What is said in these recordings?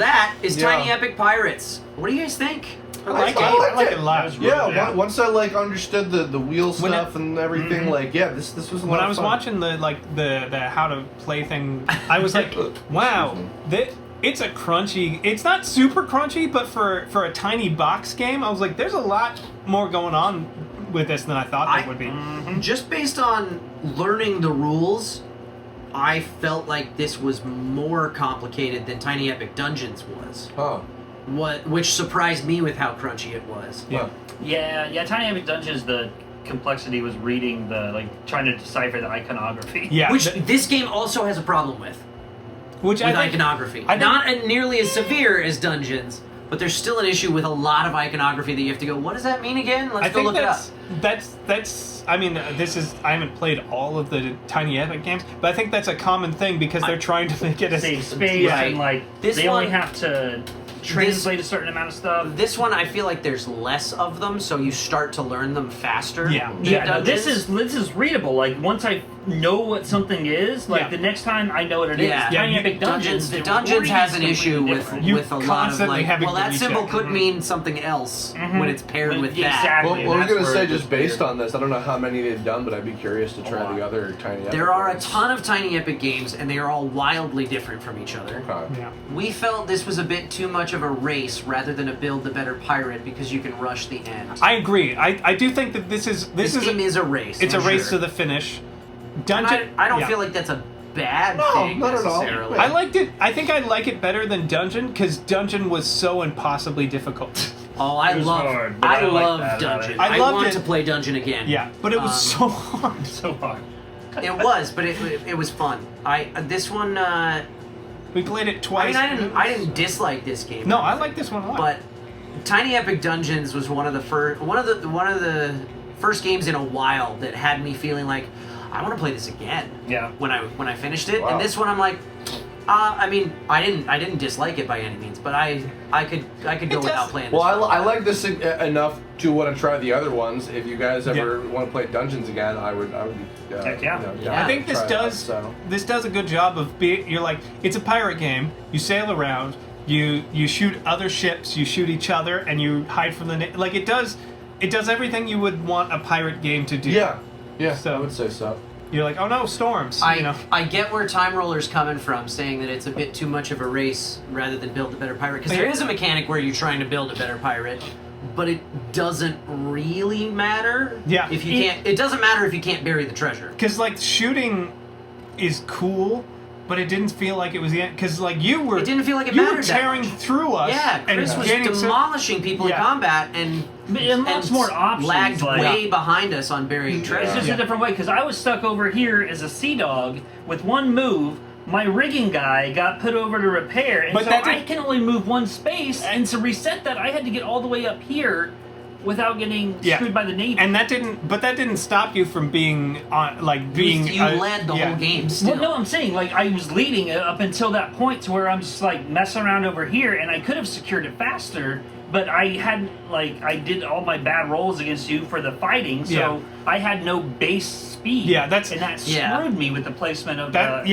that is Tiny Epic Pirates. What do you guys think? I like it a lot. Yeah, once I understood the wheel stuff and everything, this was a lot when of I was fun. watching the how to play thing, I was like, wow, it's a crunchy. It's not super crunchy, but for a tiny box game, I was like, there's a lot more going on with this than I thought there would be. Just based on learning the rules, I felt like this was more complicated than Tiny Epic Dungeons was. Oh. Which surprised me with how crunchy it was. Yeah. Tiny Epic Dungeons, the complexity was reading trying to decipher the iconography. Yeah, which this game also has a problem with iconography. Not nearly as severe as Dungeons, but there's still an issue with a lot of iconography that you have to go, what does that mean again? Let's go look it up. That's. I mean, I haven't played all of the Tiny Epic games, but I think that's a common thing because they're trying to make it save space and they only have to translate a certain amount of stuff. This one, I feel like there's less of them, so you start to learn them faster. This is readable. Like once I know what something is, the next time I know what it is. Tiny Epic Dungeons has an issue with a lot of that symbol could mean something else when it's paired with that. Well, I was going to say, just based on this, I don't know how many they've done, but I'd be curious to try the other Tiny Epic There are games. a ton of Tiny Epic games, and they are all wildly different from each other. Okay. Yeah. We felt this was a bit too much of a race rather than a build the better pirate because you can rush the end. I agree. I do think that this game is a race. It's a race to the finish. Dungeon. I don't feel like that's a bad thing not at all. necessarily. I liked it. I think I like it better than Dungeon because Dungeon was so impossibly difficult. Oh, I love Dungeon. I loved want it. to play Dungeon again. Yeah, but it was so hard. So hard. It was, but it was fun. This one. We played it twice. I didn't dislike this game. No, I like this one a lot. But Tiny Epic Dungeons was one of the first games in a while that had me feeling like I want to play this again. Yeah. When I finished it, Wow. and this one I'm like, I didn't dislike it by any means, but I could go without playing this. Well, I like this enough to want to try the other ones. If you guys ever want to play Dungeons again, I would. Heck yeah. I think this does a good job of you're like, it's a pirate game. You sail around, you shoot other ships, you shoot each other, and you hide from the like it does everything you would want a pirate game to do. Yeah. So I would say so. You're like, oh no, storms. I get where Time Roller's coming from, saying that it's a bit too much of a race rather than build a better pirate. Because there is a mechanic where you're trying to build a better pirate, but it doesn't really matter. Yeah. If you can't, it doesn't matter if you can't bury the treasure. Because like shooting is cool, but it didn't feel like it was the end. Because like you were, it didn't feel like it you mattered were that tearing much. through us. Yeah, Chris was demolishing people in combat and lots more options. Lagged way behind us on burying treasure. It's just a different way because I was stuck over here as a sea dog with one move. My rigging guy got put over to repair, and I can only move one space. And to reset that, I had to get all the way up here without getting screwed by the Navy. And that didn't stop you from being on You led the whole game still. Well, no, I'm saying I was leading it up until that point to where I'm just messing around over here, and I could have secured it faster. But I hadn't, I did all my bad rolls against you for the fighting, so I had no base speed. Yeah, that screwed me with the placement of that.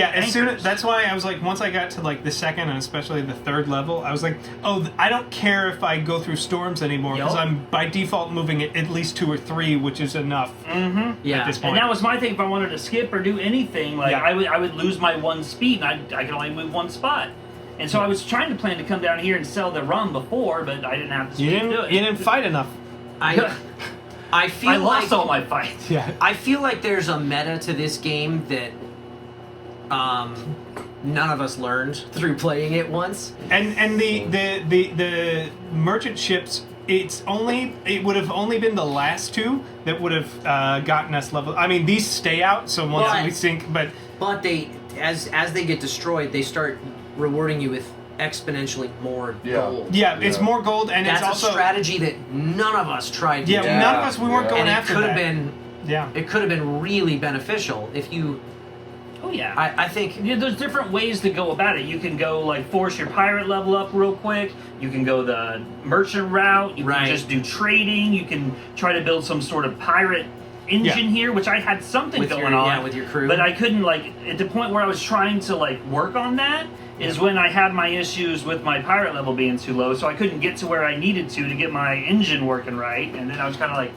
That's why I was like, once I got to the second and especially the third level, I was like, oh, I don't care if I go through storms anymore because I'm by default moving at least 2 or 3, which is enough. Mm-hmm. At this point. And that was my thing. If I wanted to skip or do anything, I would lose my 1 speed, and I could only move 1 spot. And so I was trying to plan to come down here and sell the rum before, but I didn't have the speed to do it. You didn't fight enough. I feel I lost all my fights. Yeah. I feel like there's a meta to this game that none of us learned through playing it once. And the merchant ships, it would have only been the last 2 that would have gotten us level. I mean, these stay out, so once we sink, but they as they get destroyed, they start rewarding you with exponentially more gold. Yeah, it's more gold, and that's it's also a strategy that none of us tried to do. None of us, we weren't going and after that. It could have been really beneficial if you... Oh, yeah. I think... There's different ways to go about it. You can go, force your pirate level up real quick. You can go the merchant route. You can just do trading. You can try to build some sort of pirate engine here, which I had something With going your- on. yeah, with your crew. But I couldn't, like, at the point where I was trying to, like, work on that is when I had my issues with my pirate level being too low, so I couldn't get to where I needed to get my engine working right, and then I was kind of like...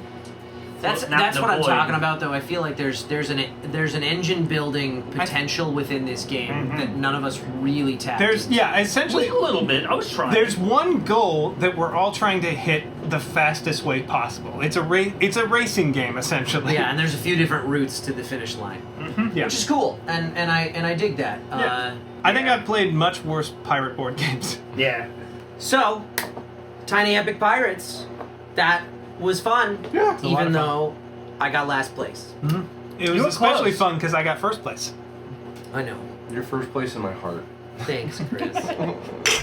That's floating out in what the I'm void. talking about, though. I feel like there's an engine building potential within this game that none of us really tapped There's into. essentially A little bit. I was trying. there's one goal that we're all trying to hit the fastest way possible. It's a racing game essentially. Yeah, and there's a few different routes to the finish line, Yeah. which is cool, and I dig that. Yeah. I think I've played much worse pirate board games. Yeah. So, Tiny Epic Pirates, that was fun. Yeah, it's a lot even of fun. though I got last place. It You was were especially close. fun because I got first place. I know. You're first place in my heart. Thanks, Chris.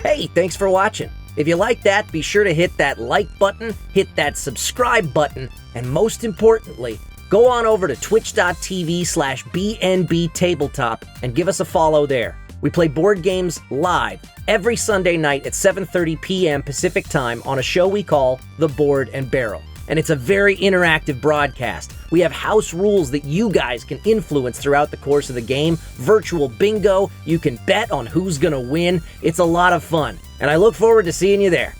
Hey, thanks for watching. If you like that, be sure to hit that like button, hit that subscribe button, and most importantly, go on over to twitch.tv/BnBTabletop and give us a follow there. We play board games live every Sunday night at 7:30 p.m. Pacific Time on a show we call The Board and Barrel. And it's a very interactive broadcast. We have house rules that you guys can influence throughout the course of the game, virtual bingo, you can bet on who's gonna win. It's a lot of fun, and I look forward to seeing you there.